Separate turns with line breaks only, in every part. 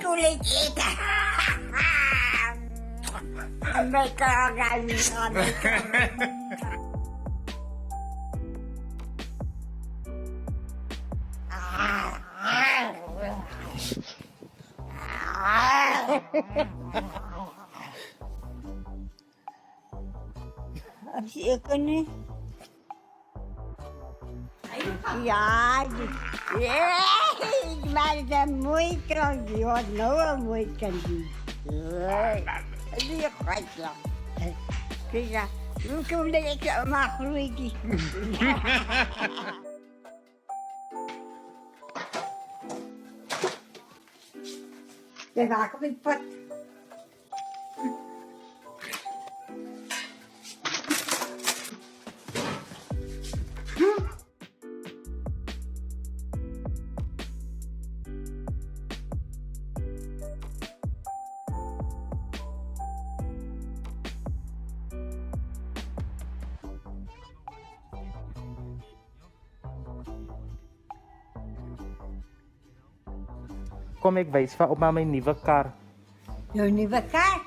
kulit ito. May karagan. May karagan. Siapa ni? Ja, maar dat is mooi kan die hoort nou mooi kan die. Die gaat ja. Kijk ja, hoe kom dat ik maar groeit die. We maken het pot.
Kom ik wijs van oma mijn nieuwe kar.
Jouw nieuwe kar?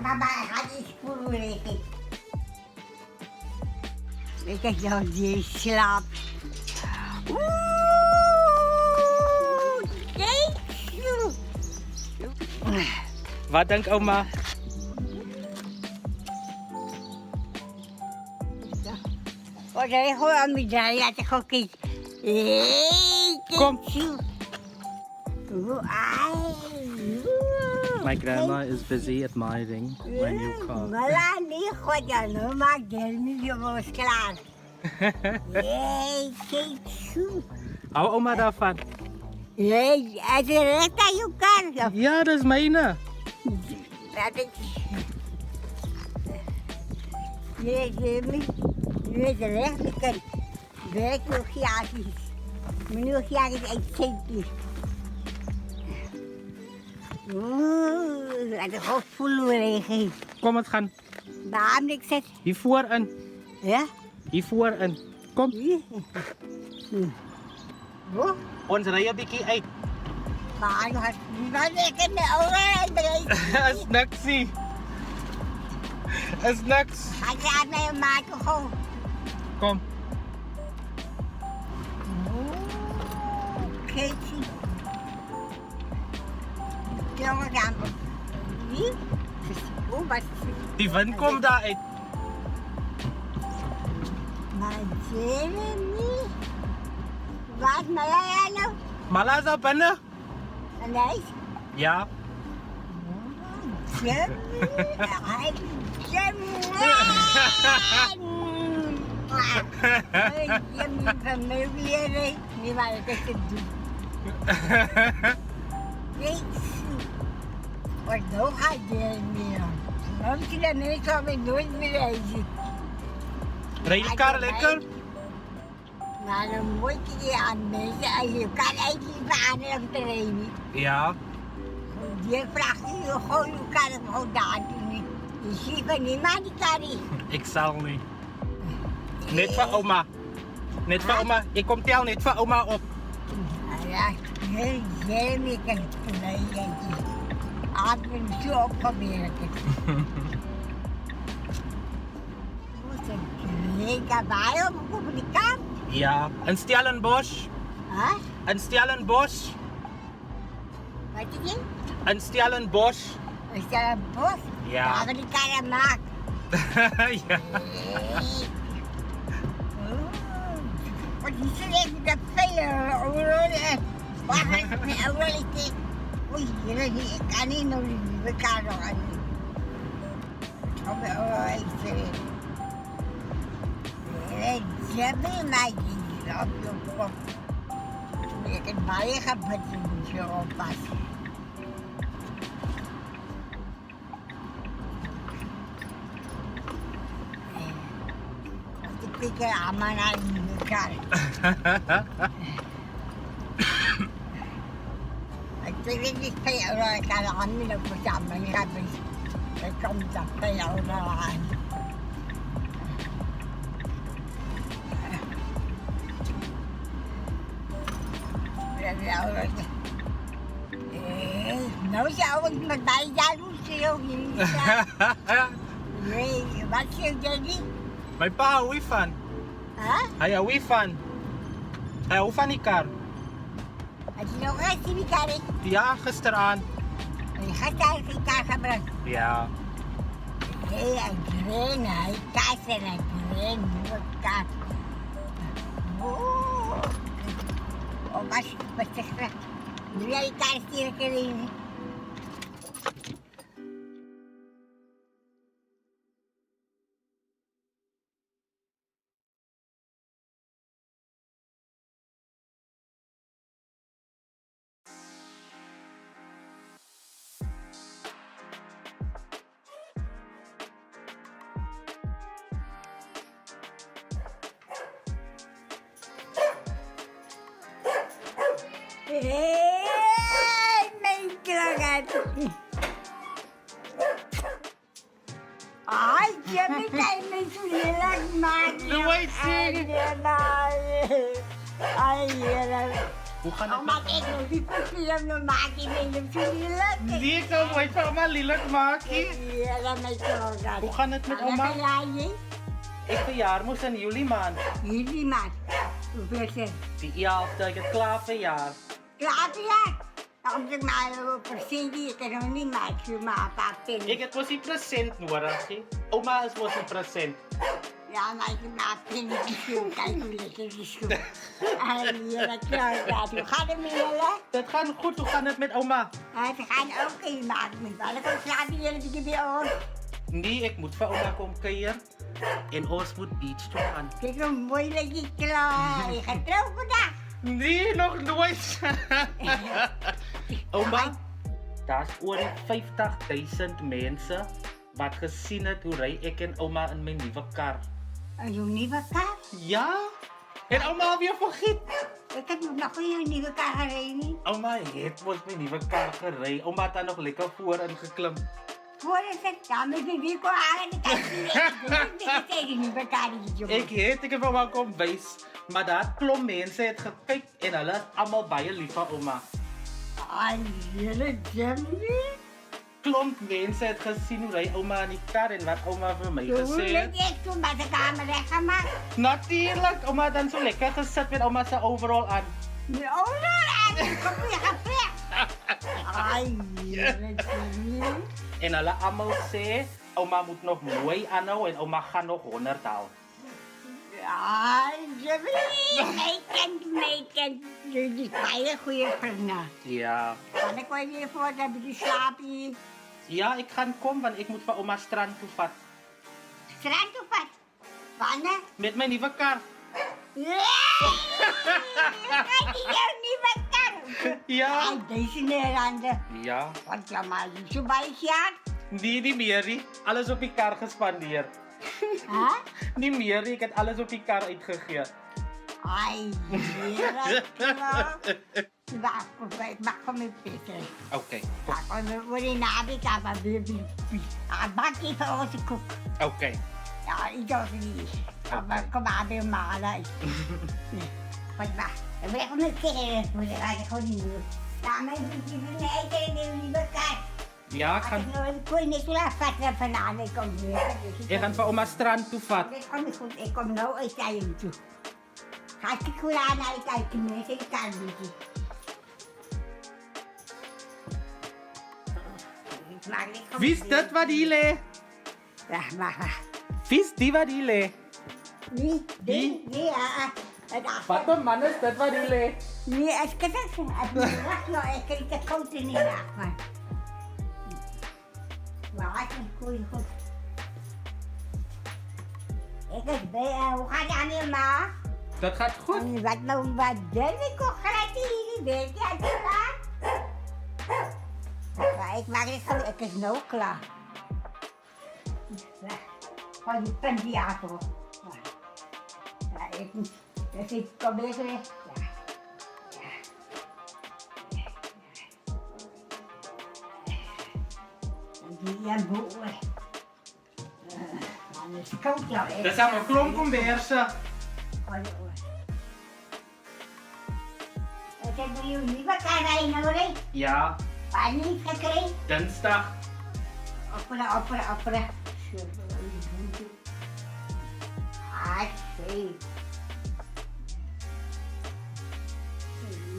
Mama gaat iets voelen. Ik heb jou die slaap. Oeh, kijk zo.
Wat denkt oma?
Oh, dat is gewoon aan mij. Ja, dat ook iets.
Kom.
Oeh,
My grandma is busy admiring my new car.
Mala niet goed, ja, maar dat niet zo klaar. Kijk zo.
Hou oma daarvan.
Nee, het is recht aan je kar.
Ja, dat is mijne.
Dat is... Nee, je recht, ik kan werk nog jaartjes. Maar nu jaartjes echt centjes. Oeh, dat is goed voelen.
Kom, het gaan.
Waarom niks zet?
Hier voorin.
Ja?
Hier voorin. Kom.
Hoe?
Ons rijden een beetje uit.
Maar wat ik in de oren
Is niks, zie. Is niks.
Hij gaat mij maken gewoon.
Kom.
Kijk, zie. Jongen, dan. Wie? Oh, wat?
Die wind komt daar uit.
Maar Jeremy? Wat, maar jij nou?
Mala is daar binnen.
Nee?
Ja.
Jeremy? Jeremy van mij weer. Niet waar ik het doe. Kijk. Wat nou gaat Jeremy dan? Waarom zie je dat niet zo met nooit meer reizen?
Rijd die kar lekker?
Maar dan moet je aan mensen en je kan eigenlijk niet aan om te rijden.
Ja.
Je vraagt je gewoon, hoe kan het gewoon daar doen? Je ziet van niemand die kan niet.
Ik zal niet. Net voor oma. Net voor oma. Ik kom tel net voor oma op.
Ja, Jeremy kan het verleden. Had me zo opgemerkt. Moet een lekker bij op de kant?
Ja. Een Stellenbosch.
Huh?
Een Stellenbosch.
Wat is het?
Een Stellenbosch.
Is dat een bos?
Ja.
Ja, maar die kan je maken.
Ja.
Wat is er even dat vele oren? Waar is het oren? Oei, ik kan niet nog niet. We kan nog aan. Kom je oren even. Ze hebben mij niet op je kop. Ik heb mij gepakt in je oppassen. Ik heb allemaal naar elkaar. Ik denk niet veel euro, ik kan aan niet op het samen hebben. Ik kom dat veel euro aan. Nou zou ik met mij daar doen, nee, wat zeg je niet?
Mijn pa hou hiervan.
Huh?
Hij hou hiervan. Hij houdt van die kar.
Had je nog eens die kar?
Ja, gisteraan.
Je gaat daar geen kar gebruiken.
Ja.
Nee, een train, hij kaart en een train, nieuwe kaart. Oh, wat zeg je? Doe jij die kaart hier erin? Hey, mijn kragat. Ay, je bent een lelijk maatje.
Doe eens zingen.
Ay,
Hoe gaan
oh,
het
maak ik nog die film nog maken met een vriendelijk.
Nee, ik zou nooit van oma lelijk maken.
Ja, mijn kragat.
Hoe gaat het met oma? Ik verjaar moest in juli maand.
Jullie maat. Hoeveel zeg?
Die 11e, ik het klaar verjaar.
Klaar ja. Dan zeg maar een present die ik nog niet maak. Maar een paar pinnen.
Ik heb was een present nodig. Hè. Oma is was een present.
Ja, maar ik maak pinnetjes zo. Kijk hoe lekker die schoen. Ay, dat kragat. Hoe gaat het met jullie?
Dat gaat goed, hoe gaat het met oma?
Ze gaan ook in maken met alle slapen jullie bij ons.
Nee, ik moet van oma komen kijken. En ons moet beach toe gaan.
Kijk hoe mooi dat je klaar. Je gaat trouwen vandaag.
Nee, nog nooit. Oma, daar is oor die 50.000 mensen wat gezien het hoe rij ik en oma in mijn nieuwe kar.
Een nieuwe kar?
Ja? En oma alweer vergiet.
Ik heb nog een nieuwe kar gereden.
Oma heeft ons mijn nieuwe kar gereden. Oma had daar nog lekker voor en geklim.
Voor is het, ja, met de winkel aan en kijk je tegen nieuwe kar.
Ik heb oma kom wijs. Maar daar klom mensen het gekeken en hulle is allemaal baie lief van oma.
Ay, jullie Jimmy.
Klomp mensen het gezien hoe rij oma in die kar en wat oma voor mij
Hoe
gezegd.
leuk ik toen bij de kamer weggemaakt.
Natuurlijk, oma had dan zo lekker gezet met oma zijn overal aan.
Oh, nee, ik kom weer gevecht. Ay, jullie Jimmy.
En hulle allemaal sê, oma moet nog mooi aanhou en oma gaan nog 100 haal.
Ay, Jimmy. Mij kent. Jullie is baie goeie vrienden.
Ja.
Kan ik wel weer voor dat je slaapt hier?
Ja, ik ga komen, want ik moet van oma strand toe vat.
Strand of wat? Wanneer?
Met mijn nieuwe kar.
Nee! Dat is jouw nieuwe kar.
Ja.
Ay, deze Nederlander.
Ja.
Want ja, maar je zo bij jaar.
Nee, niet meer. Nie. Alles op die kar gespandeerd.
Huh?
Niet meer, nie. Ik heb alles op die kar uitgegeven.
Ay, heerlijk. Wacht, ik mag van mijn pissen.
Oké.
Wacht, we worden nabetaan, maar weer. Bak even onze koek.
Oké.
Ja, ik dacht niet. Maar kom maar weer malen. Wat wacht, ik ben gewoon een kerel. Moet ik gewoon niet doen. Ja, mijn vriendje van de eten en de nieuwe kaart.
Ja, ik ga...
Ik kon niet laten vanavond. Ik kom weer.
Ik ga van oma strand toe vat.
Dat komt niet goed. Ik kom nou uit naar hem toe. Ga ik goed aan naar de kijken, mensen. Ik kan niet.
Wie is dit wat hier ligt?
Ja, maar.
Wie is die wat hier ligt?
Wie? Die? Ja.
Wat een man is dit wat hier ligt?
Nee, als ik het zeg, wacht nou, ik kan het koud er niet af, maar. Maar het is goed. Ik is bij, hoe gaat het aan je ma?
Dat gaat goed.
En wat nou, wat denk ik ook graag hier, weet je, het is waar. Maar ik maak het gewoon, het is nou klaar. Van die pendiator. Ja, ik moet, dus ik kom even weg. Die boer. Anders koud jou echt.
Dat zijn we klomp om beheersen.
Ik heb jullie niet wat kan rijden hoor.
Ja,
Waar niet gekregen?
Dinsdag.
Opera. Así.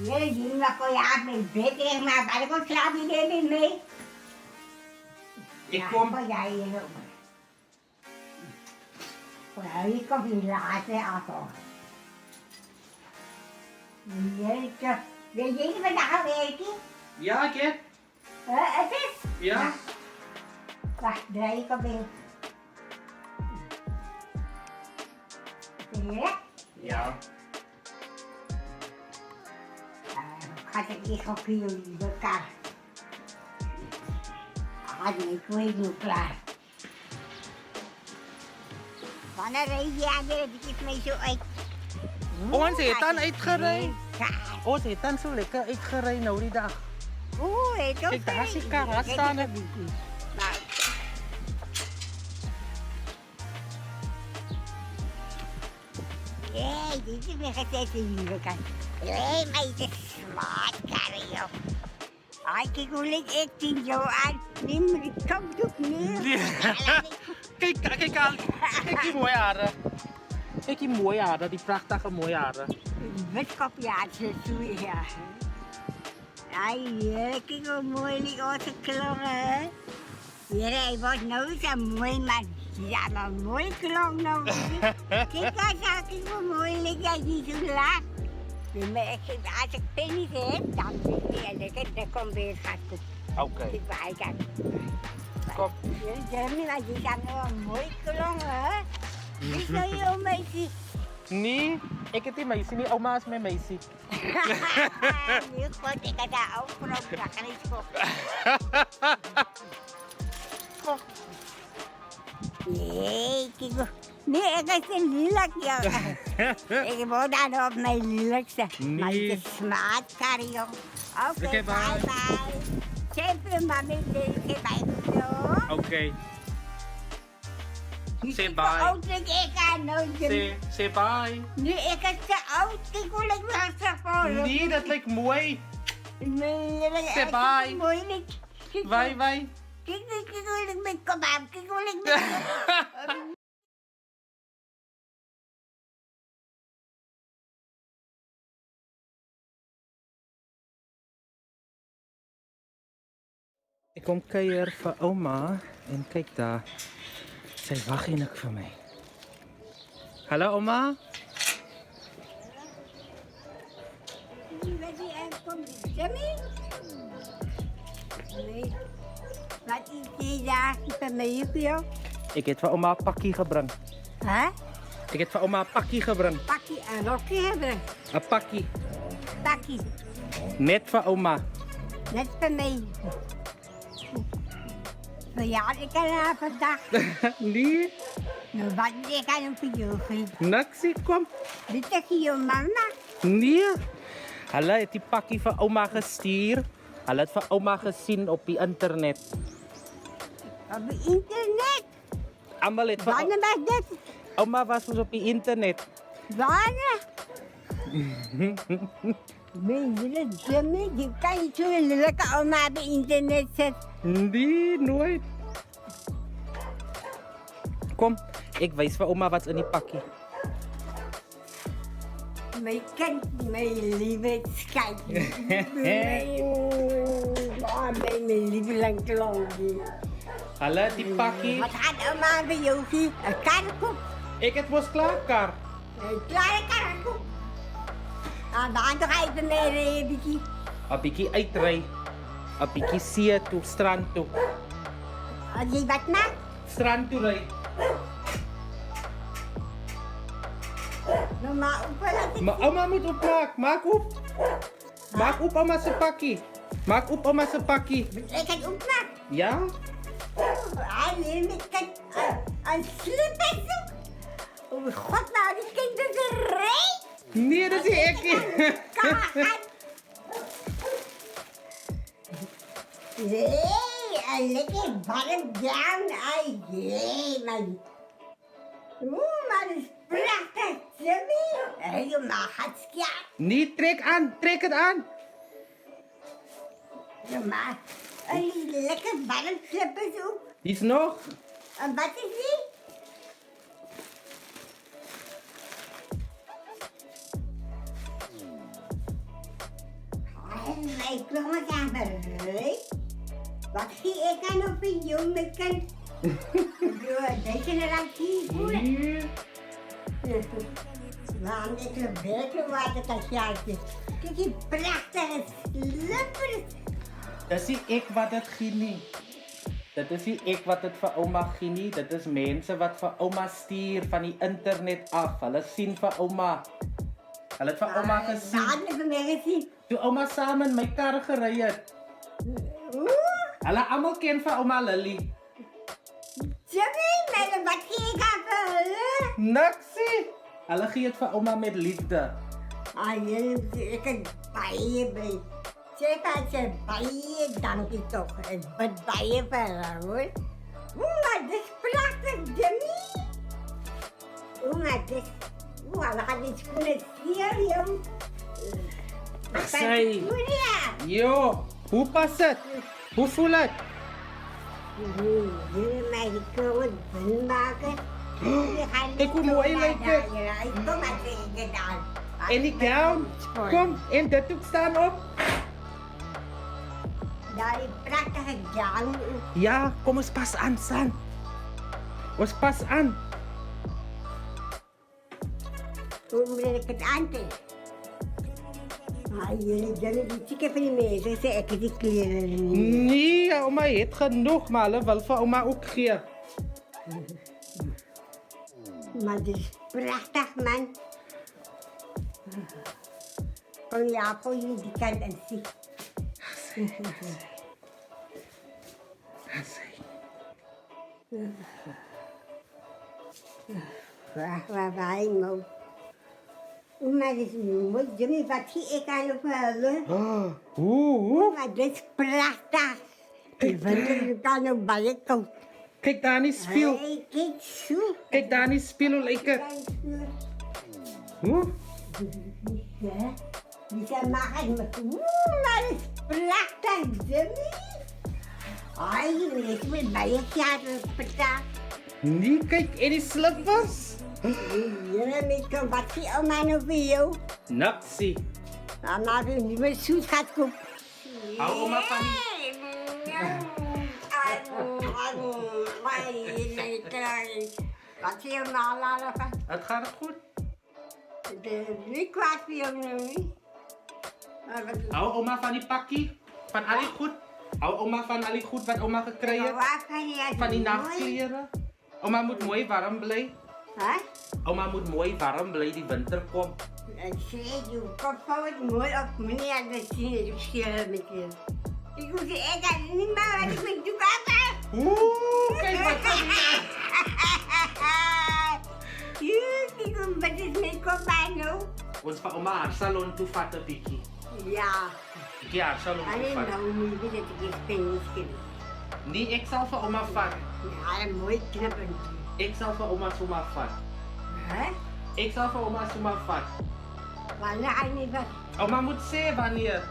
Jullie zien wat voor jou met beter, maar waar ik slaap je niet mee?
Ik kom.
Voor jij hier ook. Voor jou komt die laatste auto. Jeetje. Weet je niet wat daar werken?
Ja, ik heb.
Het is?
Ja.
Wacht, draai ik op in. Zie je?
Ja.
Gaat ik niet op jullie elkaar. Gaat niet, ik weet niet klaar. Wanneer reed je aan de dikjes mee zo uit?
Ons het dan uitgereden.
Ja.
Ons het dan zo lekker uitgereden nou die dag.
Oeh, het ook.
Kijk, daar is die kar, daar staan het.
Nou. Nee, dit is weer gezet in die kant. Nee, maar het is smart, karre, joh. Ai, kijk hoe licht ik die zo aan. Neem me die kapdoek neer.
Kijk al. Kijk die mooie haren. Kijk die mooie haren, die prachtige mooie haren.
Witkopjaartje, zo ja. Ai, kijk hoe mooi die onze klongen, hè. Hier, hij wordt nou zo'n mooi man. Ja, maar mooi klong nou. Kijk hoe mooi ligt hij niet zo laag. Als ik pennies heb, dan vind ik weer lekker. Dan komt weer het goed.
Oké.
Kijk waar hij kan.
Kom.
Jeremy, maar die zijn wel mooi klongen, hè. Is nou jouw meisje?
Nee, ik heb die meisje niet. Oma is mijn meisje.
Nee, god, ik had daar ook voor op. Dat kan niet goed. Nee, kijk hoe. Nee, ik is een lelijk, joh. Ik word dan op mijn lelijkste. Maar het is smart, Karre, joh. Oké,
Oké, bye.
bye. Sempre, mami, deze bij jou.
Oké. Say
Te
bye.
oud, ik kan nooit.
Say bye.
Nu, ik is te oud. Kijk hoe ik me ga
Nee, dat lijkt mooi.
Nee,
Say bye.
Mooi niet.
Bye, bye.
Kijk hoe ik ben. Kom aan, kijk hoe ik ben.
Ik kom kuier vir ouma en kyk daar. Sy wag eintlik vir my. Hallo ouma.
Wat die aankomt, Jimmy? Nee. Wat is die daar bij mij op jou?
Ek het vir ouma 'n pakkie gebring.
Hè?
Ek het vir ouma 'n pakkie gebring.
Pakkie en rokje hebben.
'n Pakkie
Pakkie.
net vir ouma.
Net bij mij. Ja, ik kan haar vandaag.
Nee,
Nou, wat ik kan een video geven.
niksie kom.
Dit is je mama.
Nee. Hulle het die pakkie vir ouma gestuur. Hulle het vir ouma gesien op die internet.
Op het internet.
Almal het vir
Wanneer was dit?
ouma was ons op die internet.
Wanneer? Ben je het Jimmy? Je kan niet zo'n lelijke oma op het internet zetten.
Nee, nooit. Kom, ek wys vir ouma wat's in die pakkie.
Mijn kind, mijn lieve schat. Mijn lieveling klontje.
Hulle het die pakkie.
Wat gaat oma bij jou zien? Een karrekoek.
Ek het mos klaar kar.
Een kleine karrekoek. En dan toch even mee een beetje.
'n Bietjie uitry. 'n Bietjie see toe, strand toe.
Als je wat maakt.
Strand toe ry.
Nou maar opletten.
Maar ouma moet opmaak. Maak oop. Maak oop ouma se pakkie. Maak oop ouma se pakkie.
Ik kan opmaken.
Ja?
Alleen ik kan een slipper zoeken. Oh mijn god, nou die kind is een reet.
Nee, dis nie ek nie.
Nee, een lekker warm down. Ai, jee, man. Oeh, maar dat is prachtig, Jimmy. Helemaal hartstikke.
Nee, trek aan. Trek dit aan.
Ja, maar een lekker warm slippers ook.
Die is nog.
En wat is die? Mijn klommen zijn bereid. Wat zie ik aan op een jonge kind? Deze generatie voelen.
Hier.
Waarom ik een beetje waterkastjaartje. Kijk die prachtige slippers.
Dat is ik wat het genie. Dat is nie ek wat het vir ouma gee nie. Dit is mense wat vir ouma stuur van die internet af. Hulle sien vir ouma. Hulle het vir ouma gesien.
Waar heb je mij gezien?
Toe ouma saam in my kar gery het. Hulle almal ken vir ouma Lily.
Jimmy, mijn wat zie ik aan voor hulle?
Niksie. Hulle gee dit vir ouma met liefde.
Ik heb baie bij. Zeg als je baie, dank je toch. Het wordt baie voor haar hoor. Maar dit is prachtig, Jimmy. Maar dit is... we gaan die schoenen zien, jong.
Sy.
Ja.
Jo, hoe pas dit? Hoe voel dit?
Jullie mij die klommen dun maken.
Kijk hoe mooi lijkt het.
Ik kom maar tegen gedaan.
En die gown. Kom, en dit ook staan op.
Daar die prachtige gown.
Ja, kom ons pas aan, San. Ons pas aan.
Hoe moet ik het aanpakken? Jullie die chicken van die mensen, zeg ik die kleren niet.
Nee, oma het genoeg, maar hulle wil vir ouma ook gee.
Maar dit is prachtig, man. Kom ja, voor jullie die kant en zie. Waar ik moet. Maar dit is mooi. Jimmy, wat zie ik aan op huilen?
Hoe?
Maar dit is prachtig. Ik vind het kan ook bij je koud.
Kijk daar niet speel.
Hey, kijk zo.
Kijk daar niet speel, hoe lyk dit? Hoe?
Ja, die zijn maar met. Maar het is prachtig, Jimmy. Je leest met bij je jaren betaald.
Nee, kijk, en die slippers.
Jimmy, kom wat zie je oma nou voor jou?
Niksie.
Nou, maar je niet meer zoet gaat kopen.
Hou oma van die...
Wat zie je nou laten van?
Het gaat goed.
Het is niet kwaad voor jou nu.
Hou oma van die pakkie. Van al die goed. Hou oma van al die goed wat oma gekry het. Van die nachtkleren. Oma moet mooi warm bly.
Hè?
Oma moet mooi warm bly, die winter kom.
En zie je komt het mooi op meneer de zin schillen met je. Ik moet je echt niet meer wat ik met doe papa.
Oeh, kijk wat van die...
Ik kom met dit mee kom bij nou.
Ons van oma haar salon toe vat 'n bietjie.
Ja.
Ek haar salon toe
Alleen
vat.
nou niet dat ik iets pennies krijg.
Nee, ek sal vir ouma vat.
Ja, een mooi knappen.
Ek sal vir ouma sommer vat.
Hè?
Ek sal vir ouma sommer vat.
Maar nou niet wat.
Ouma moet sê wanneer.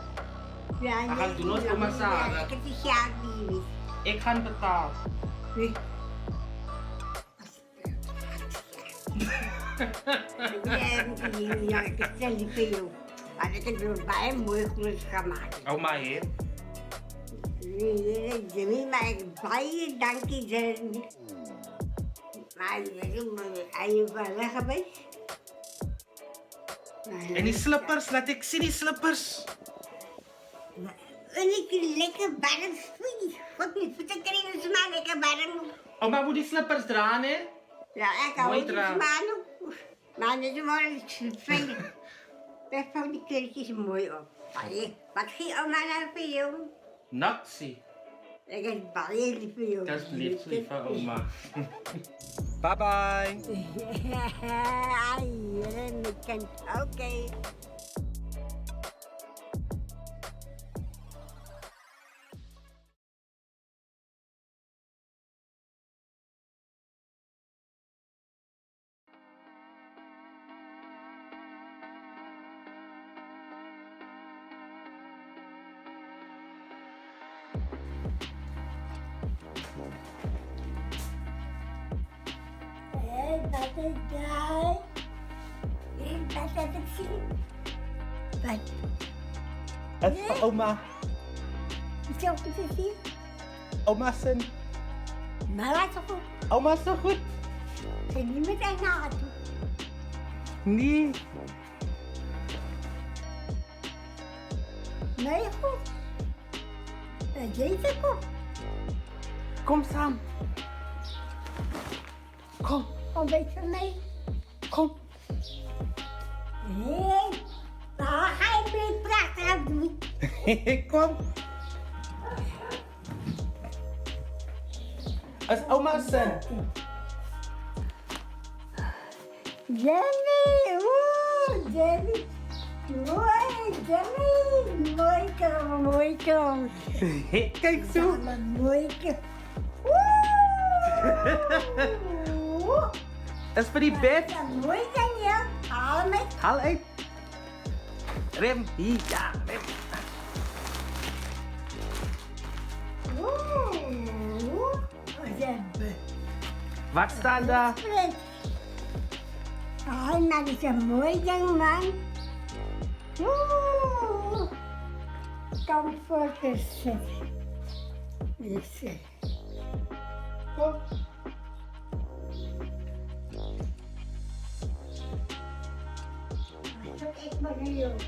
Ja,
Dan gaan doen ons oma samen.
Ik heb die sjaak niet.
Ek gaan betaal.
Nee. Ja, ik heb het niet veel. Maar ik heb er bij een mooi groot gemaakt.
Ouma het.
Nee, Jimmy, maar ik bij je dank je zijn. Maar je wel weg geweest.
En die slippers, laat ek sien die slippers.
En ik lekker warm voet. Wat niet voeten krijgen ze maar lekker warm.
Ouma moet die slippers dra, hè?
Ja, ik hou
Mooi
niet
dra.
van. Maar dit wordt fijn. Dat vond die kleurtjes mooi op. Wat ging oma nou voor jou?
Naksie.
Ik heb baie lief voor jou.
Dis lief vir ouma. Bye bye.
Ai, mijn kind. Oké. dat is daar. Dat heb ik zien. Wat?
Het is voor oma.
Is ook te zien?
Oma zijn.
Maar laat het goed.
Oma is zo goed.
Ga niet meteen naar het toe.
Nee.
Nee, goed. Deze goed.
Kom samen. Kom,
Kom een beetje mee.
kom.
Nee. Waar ga je mee prachtig aan doen?
Kom. Het is oma zijn.
Jenny, oeh, Jenny. Mooi, Jenny. Mooi kom, mooi kom.
Kijk zo.
Ja, mooi kom. Oeh.
Het is voor die bed.
Ja, mooi Daniel. Haal hem uit.
Haal uit. Rem. Hier, ja, rem.
Oeh. Wat hebben
Wat staat daar?
we? Oh, dat is een mooi ding, man. Oeh. Comfort is het. Is het.
Kom.
Ik ben nu op.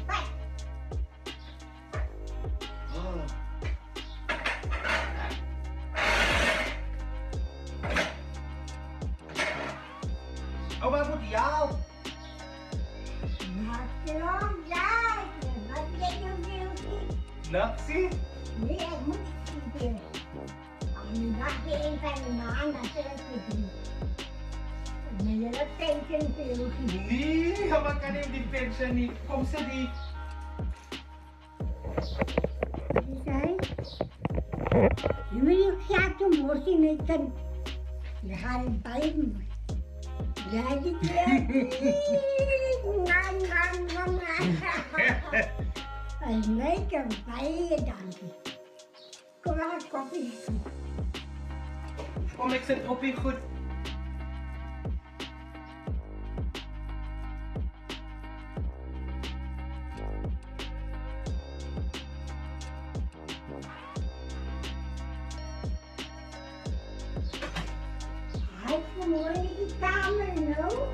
Oma moet jou.
Maak je om, ja. Wat ben je nu?
Naxie.
Nee, ik moet het niet doen. Nu wacht je even een maand, dat is het doen. Maar je hebt tijd in veel gezien.
Nee, oma kan hem die pension niet. Kom ze die.
Wie zei? Je moet je gaat doen, moest je niet doen. Je gaat het bij me. Ja, die en mij kan bij je danken. Kom maar, koffie.
Kom, ik zet op je goed.
Hij is vanmorgen in de kamer, nou.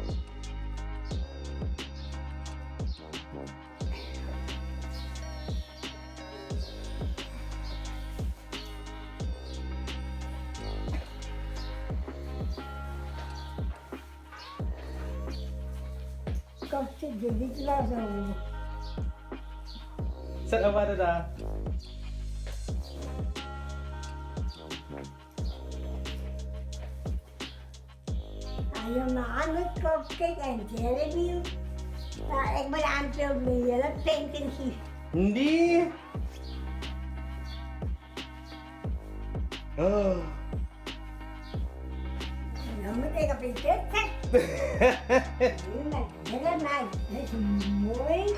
Kom, zit je niet wel zo.
Zet oma er daar.
Als je me aan het kop kijkt en Jeremy, nou, ik ben aan het doen met hele pinken hier.
Nee. Oh.
Dan moet ik op je zit zetten. Nu met hele meid. Dat is mooi.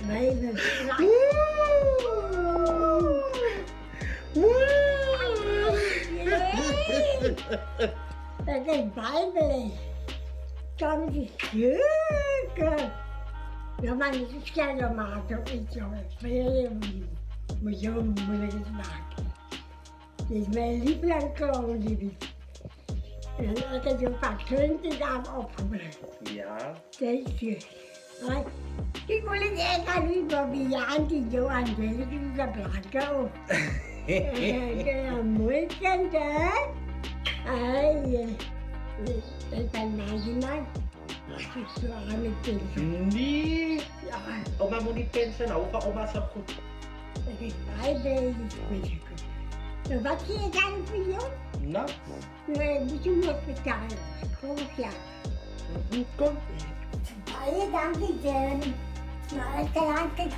Nee, dat is lang. Dat is bijbelig. Kan je scheuken. Ja, maar niet zo scherp maken of iets hoor. Veel moet je moeilijk eens maken. Dit is mijn lievelingskloon, liefie. En ik heb je een paar 20 dagen opgebracht.
Ja.
Deze. Ik wil het echt aan u, Bobby. Ja, en die Jo aan deze, die is dat blanco. Mooi kind, hè? Ik ben meisje, als ik zo aan het kind.
Nee.
Ja,
Oma moet niet pensen houden, oma zo goed.
dat is bij bezig met je kop. Nou, wat zie je dan voor jou?
Nou,
Nee, moet je nog betalen. Kom, ja.
kom.
Baie dankie, Jen. Maar ik kan aankijken.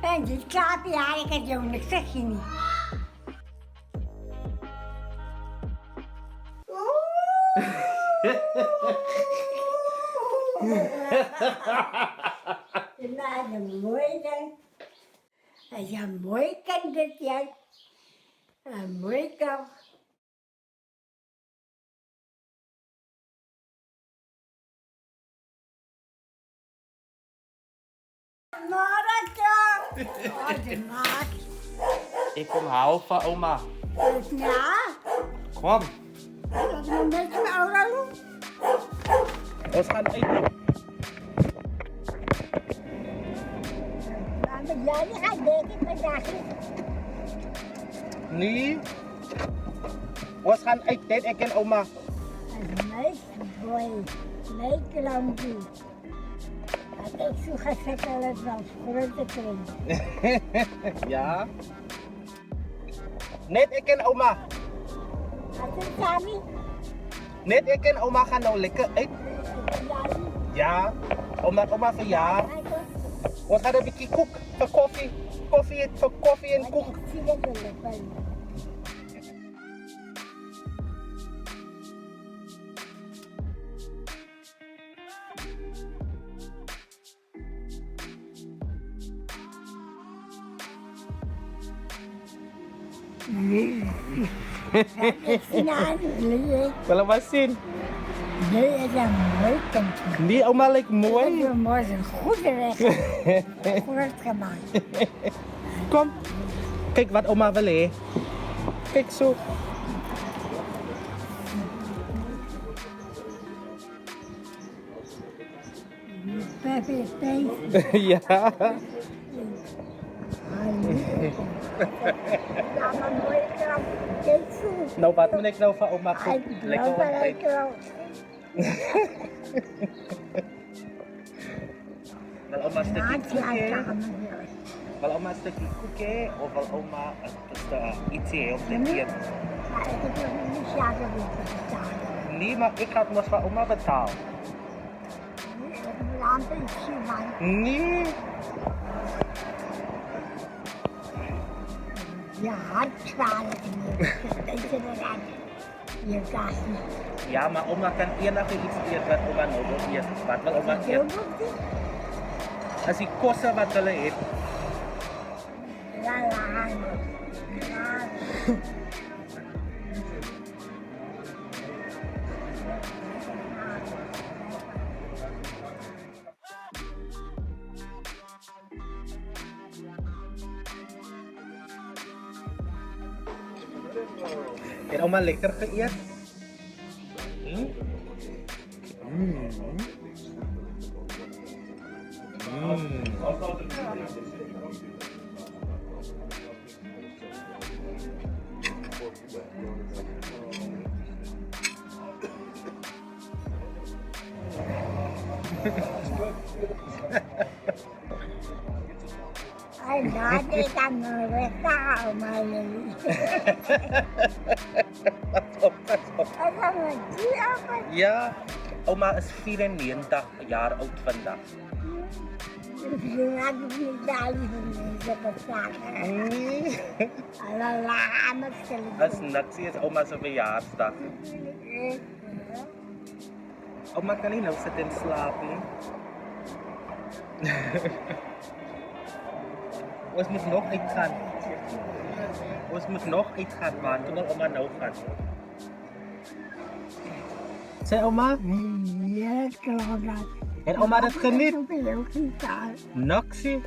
En dit slaapje, ja, ik heb jou niks, zeg je niet. Oeh. Maar een mooi ding. Hij is een mooi kind dit jaar. Een mooi kind. Morgen! Oh, de maak.
Ik kom hou van oma.
Ja,
Kom.
dat is een beetje een oude.
Ons gaan eten.
Maar jij gaat denken vandaag.
Nee. Ons gaan eten, ik en oma.
Een meisje, mijn klampje. Dat ik zo gezegd alles als grote kring.
Ja. Net ik en oma.
Wat is dat niet?
Net ik en oma gaan nou lekker eten. Ja. Oma verjaar. Ons gaan een beetje koek voor koffie. Voor koffie en koek.
Ik zie het wel lekker. Nee.
Wel maar zien.
Nee, het is een mooi kind.
Die oma lijkt
Het
mooi.
is mooi, een goede recht. Goed gemaakt.
Kom. Kijk wat oma wil hè. Kijk zo.
Pepe, pepe.
Ja.
Ja, maar mooi krap. Kijk zo.
Nou wat moet ik nou van oma
Hij
koek? Lekker
blijft
ontbijt.
lekker.
Wil oma een stukje
Maak je uit
koekje?
kamer.
Wil oma een stukje koekje? Of wil oma iets om te eten?
Maar ik heb nog niet zaken moeten betalen.
Nee, maar ik ga het maar van oma betalen.
Ik heb een lamp in Sivan.
Nee.
Je hart zwaarlijk niet. Dat je eruit. Je kast niet.
Ja, maar oma kan enige iets eten wat oma nou wil eten. Wat wil oma
Zo
eten?
moet het.
Als die kosten wat hulle het.
La la.
Het oma lekker geëet? Hm? Mm.
Ay, dati kang rekao, Mali. Ano mo, di ako.
Ja, oma is 94 jaar oud vandaag.
Sinabi ni Dali sa kasama.
Nee.
Alalamat sa
As niks is oma se verjaarsdag. Oma kan nie nou sit en slaap nie. Ons moet nog uitgaan. Ons moet nog uitgaan, man. Toe wil oma nou gaan. Sê oma,
Ja, klopt.
het oma dit geniet?
Heel gitaar.
Niksie.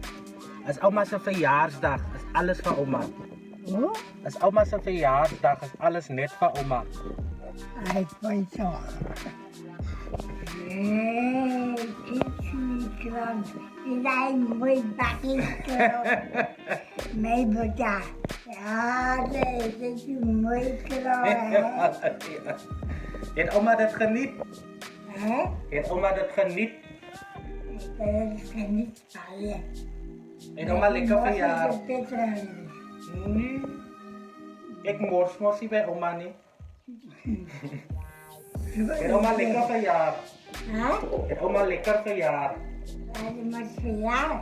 Is oma se verjaarsdag, is alles van oma.
Oh,
Is oma se verjaarsdag, is alles net van oma.
hij vond zo. Nee, iets niet klant. Iedereen moet bakjes klant. Mijn boeta. Ja, nee, dat is een mooi klant.
Het oma dit geniet?
Hè?
Het oma dit geniet?
Dat is niet van je.
Het oma lekker verjaar?
verjaar.
Nee. Ik mors nie bij oma nie. Het oma lekker verjaar?
Hè?
Het oma lekker verjaar?
Dat moet verjaar.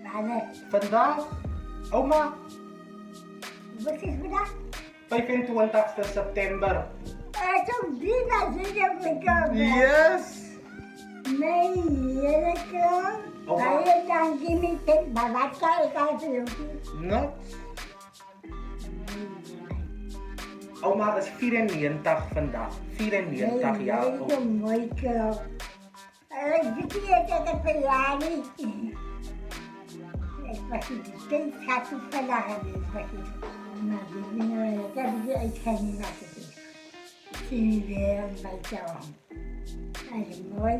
Maar
Vandaag? Oma,
wat is vandaag?
25 September.
Zo'n Dina zit op de kamer.
Yes!
Nee, hele klant.
Oma.
can't give me 10, maar wat kan ik al voor jou doen?
No. Oma is 94 vandag. 94 jaar
Nee,
oud.
zo'n mooi kerel. Ik weet niet dat het verjaardag is. Ik was niet steeds gaat op vandaag geweest. Maar die dingen, ik heb die uitgezien wat het is. Ik zie nu weer een beetje om. Dat is mooi.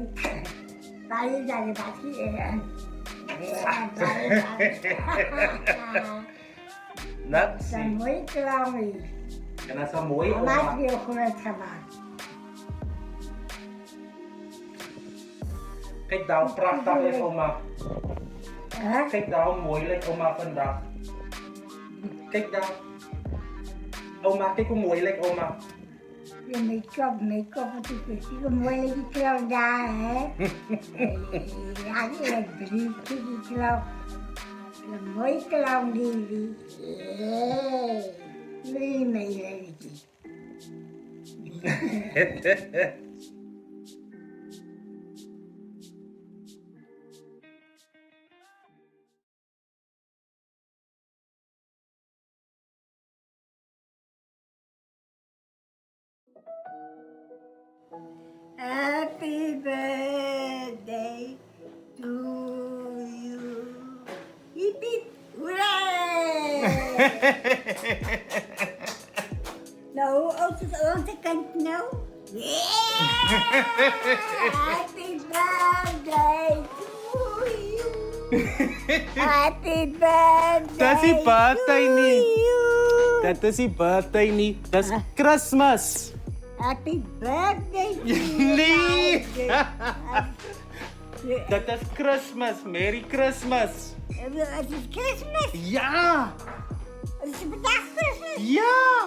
Waar je dat wat hier.
Dat
Dat is een
zie.
mooie clown.
En dat is een mooie
Mama
oma.
heeft heel groot gemaakt.
Kijk daar, hoe prachtig is oma.
Hè?
Kijk daar, hoe mooi lijkt oma vandaag. Kijk daar. Oma, kijk hoe mooi lijkt oma.
Je make-up, het is een mooie clown daar, hè? Ja, die briefje, die clown. Een mooie clown, die. Nee, nee. Happy birthday to you. Hip hip, hooray! Nou, hoe oud is onze kant nou? Yeah! Happy birthday to you. Happy birthday
Dat is die birthday
to
niet.
you.
Dat is die birthday niet. Dat is Christmas.
Happy birthday to you.
Nee.
Het
Dat is Christmas. Merry Christmas.
is Christmas.
Ja.
Het is vandaag Christmas.
Ja.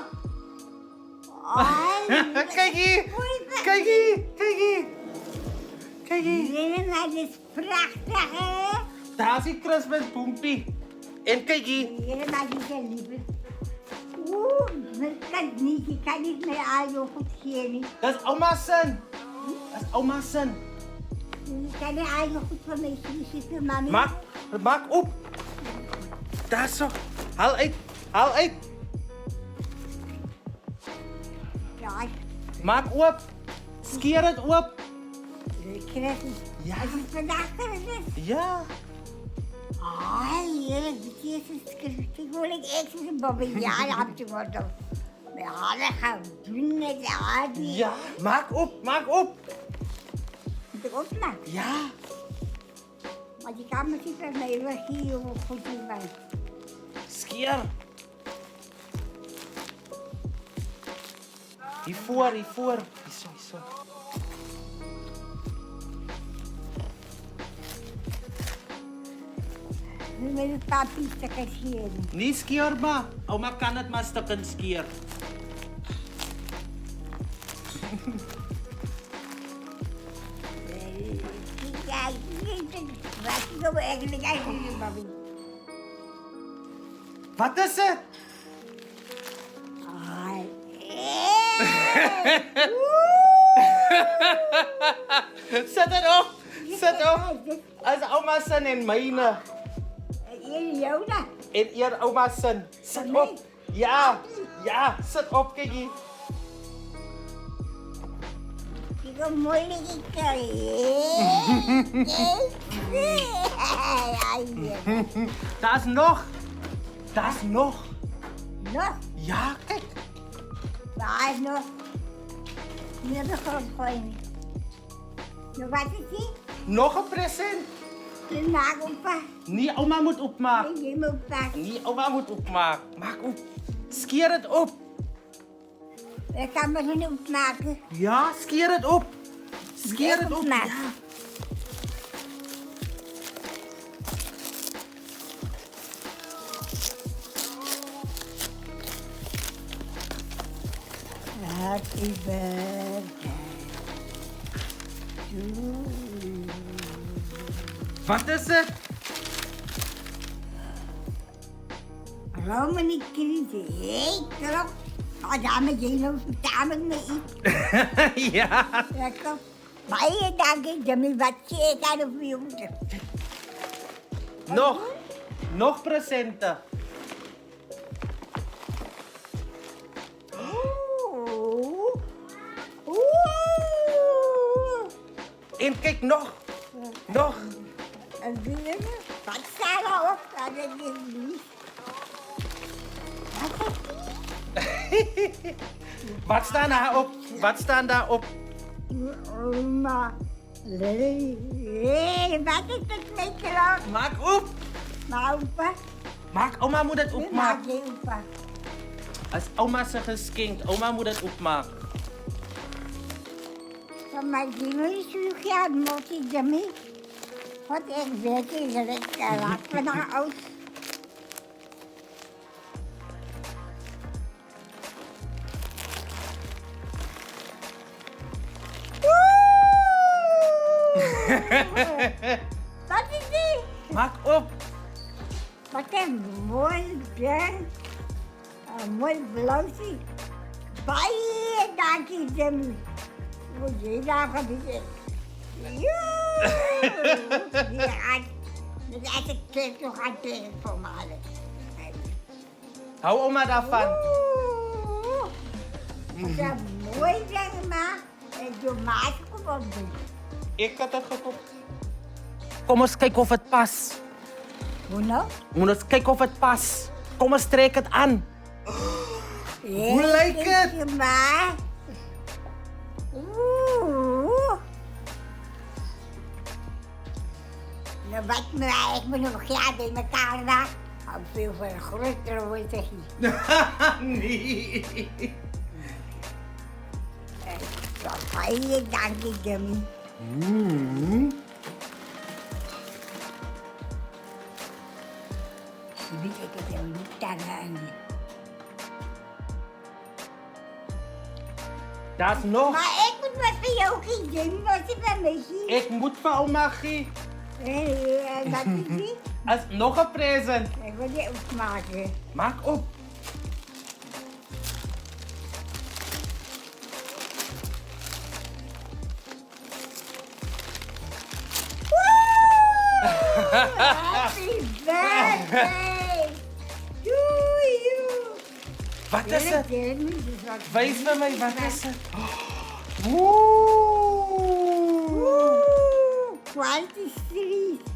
Oh,
Kijk hier. Kijk hier. Kijk hier. Kijk hier.
nee, maar dit is prachtig, hè?
Daar is die Christmas boompie. En kijk hier.
Nee, maar die zijn lieve. Ik kan niet meer al zo goed zien.
Dat is oma's zin. Dat is oma's zin.
Ik kan niet al zo goed van mij zitten, mami.
Maak op. Daar zo. Haal uit. Haal uit.
Ja,
Maak op. Skeer het op.
Christmas.
Ja.
Het is vandaag Christmas.
Ja.
Ah, heerlijk. Dit is Christmas. Ik wil niet echt een babbeljaar op te worden. We hadden gaan doen met de aarde.
Ja. Maak op. Maak op.
Moet ik opmaken?
Ja.
Maar die kamer zit bij mij weg hier goed in mij.
Skeer. Hiervoor, hiervoor. Hierzo, hierzo.
Nu met een paar piestekjes hier.
Nee, skeer maar. Oma kan het maar stukken skeer.
Ja, wat is nou eigenlijk mami?
Wat is het?
Ai.
Zet het op. Zet op. Als oma's zin en myne.
Hier, Jona.
En eer oma's zin. Zet
Van mij?
op. Ja. Ja. Zet op, kijk hier.
Ik heb een mooi liedje.
Daar is nog. Daar is nog.
Nog?
Ja, kijk.
Waar is nog? Nu heb ik gewoon gooien. Nou, wat is die?
Nog een present.
De maak oppakken.
Nee, oma moet opmaken.
Je moet oppakken.
Nee, oma moet opmaken. Maak op. Skeer het op.
Ik kan me niet opmaken.
Ja, skeer het op. Skeer het op.
Opmaken.
Ja.
Happy birthday to you.
Wat is het?
Romani krize. Hey, klopt. Adamı geliyoruz, tamam mı?
Ja.
Lekker. Maar je dank ik, dat mijn wat zeker of je moet.
Nog presenten.
Oeh. Oeh.
En kijk, nog.
En binnen, wat staat er op? Dat is niet. Wat is die?
Wat staan daarop? Wat staan daarop?
Oma. Nee, wat is het met je lang?
Maak op.
Maar opa.
Maak, oma moet het
Maak
opmaken.
je opa.
Als oma ze geschenkt, oma moet het opmaken.
Van mijn kinderen zoek je aan Motti Jimmy. Wat ik weet is dat ik laat me naar oud. Wat is die?
Maak op.
Wat een mooi ding. Een mooi blauwtje. Baie dankie Jimmy. Moet je daar gaan zitten? Die gaat. Dat is een kind nog aan tegen voor me.
Hou oma daarvan.
Wat een mooi ding, ma. En doe maat kom op doen.
Ik had het gekocht. Kom eens kijken of het past.
Hoe nou?
Moet eens kijken of het past. Kom eens, trek het aan. Hoe lijkt het?
Je maar. Oeh. Nou, wat me ik moet nog ja in elkaar raken. Al veel voor een grotere wordt zeg je.
Nee.
Zo fijn, dank je, Jimmy. Weet ik het jou niet aan.
Dat is nog.
Maar ik moet wat voor jou kiezen, Jimmy. Wat is er met je?
Ik moet van oma Gie.
Wat is die?
Als nog een present.
Ik wil die opmaken.
Maak op.
Happy birthday to you.
Wat is het?
Wijs
Wijs me mij, wat is het? Oeh.
Oeh, 23.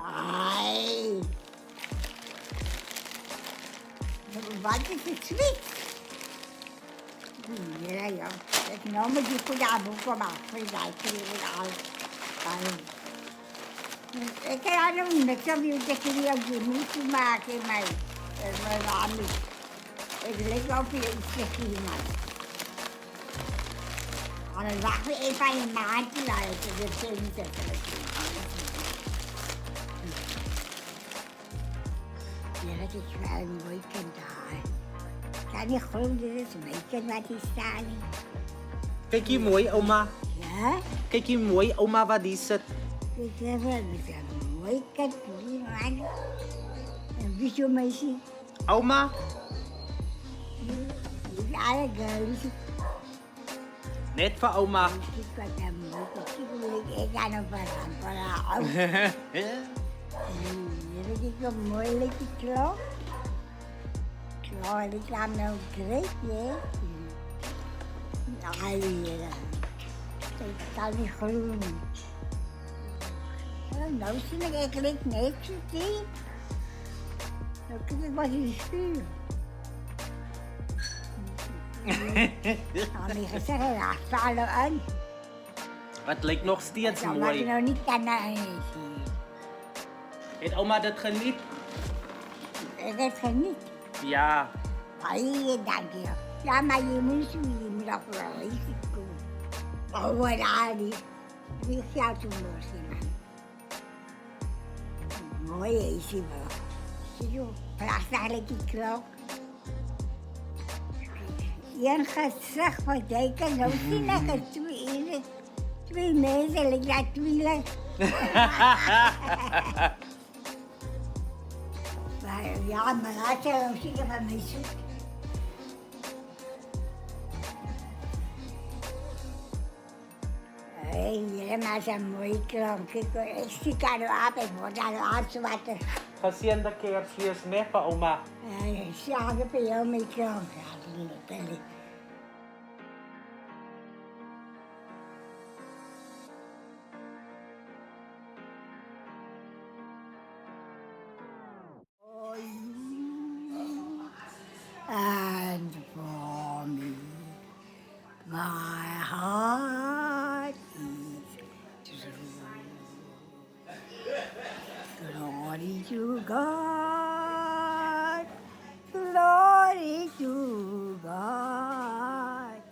Ai. Wat is het sweet? Ja, ja. Ik nam me die goede boeken maar voor dat al. Ik kan nog niks aan je dat je ook moet maken in mij. Mijn naam is. Ik leg wel veel iets hier man. En dan wacht we even aan je maatje luisteren. Dat is niet zetten. Ja, dat is wel een mooi kind daar. Ik kan niet geloven dat het een kind wat hier staat.
Kijk hier mooi, oma.
Ja?
Kijk hier mooi, oma, wat die zit.
Ik zeg wel, dat is een mooi kind. Man. Een beetje meisje.
Oma,
Alle girls.
net voor oma.
Ik wat een mooi kind. Ik ga nog van haar. Dat is een mooi leuke klok. Klok, ik ga nou kreeg, hè. Ja, ik kan niet geloven. Nou zie ik eigenlijk niks, zie. Dan kun je wat in stuur. Nou, die gezegd, ja, vallen aan.
Het lijkt nog steeds
Dan mag je
mooi.
nou niet aan zien.
Heeft oma dat geniet?
Ik heb geniet.
Ja.
Baie dank je. Ja, maar je moet ook wel risico. Oh, wat aardig. Wie gaat toen los, man? Mooi is hij wel. Zie je, prachtig die klok. Je gezicht wat jij kan ook zien dat er twee mensen, ik laat twee. Maar ja, maar laat je ook zien van mij zoeken. Hey, maar zo'n mooie klank. Ik zie Karel af, ik word al aanzwatter.
Geseënde Kersfees, né, vir ouma.
Sjage vir jou met klank. Ja, lief. And for me, my heart is true. Glory to God, glory to God.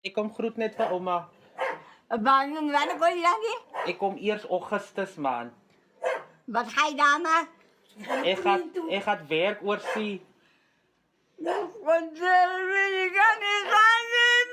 Ik kom groet net vir ouma.
Wanneer kon je dat weer?
Ik kom eers Augustus, man.
Wat ga je daar maar?
Ik ga werk oorzien.
Want ik kan niet gaan meer.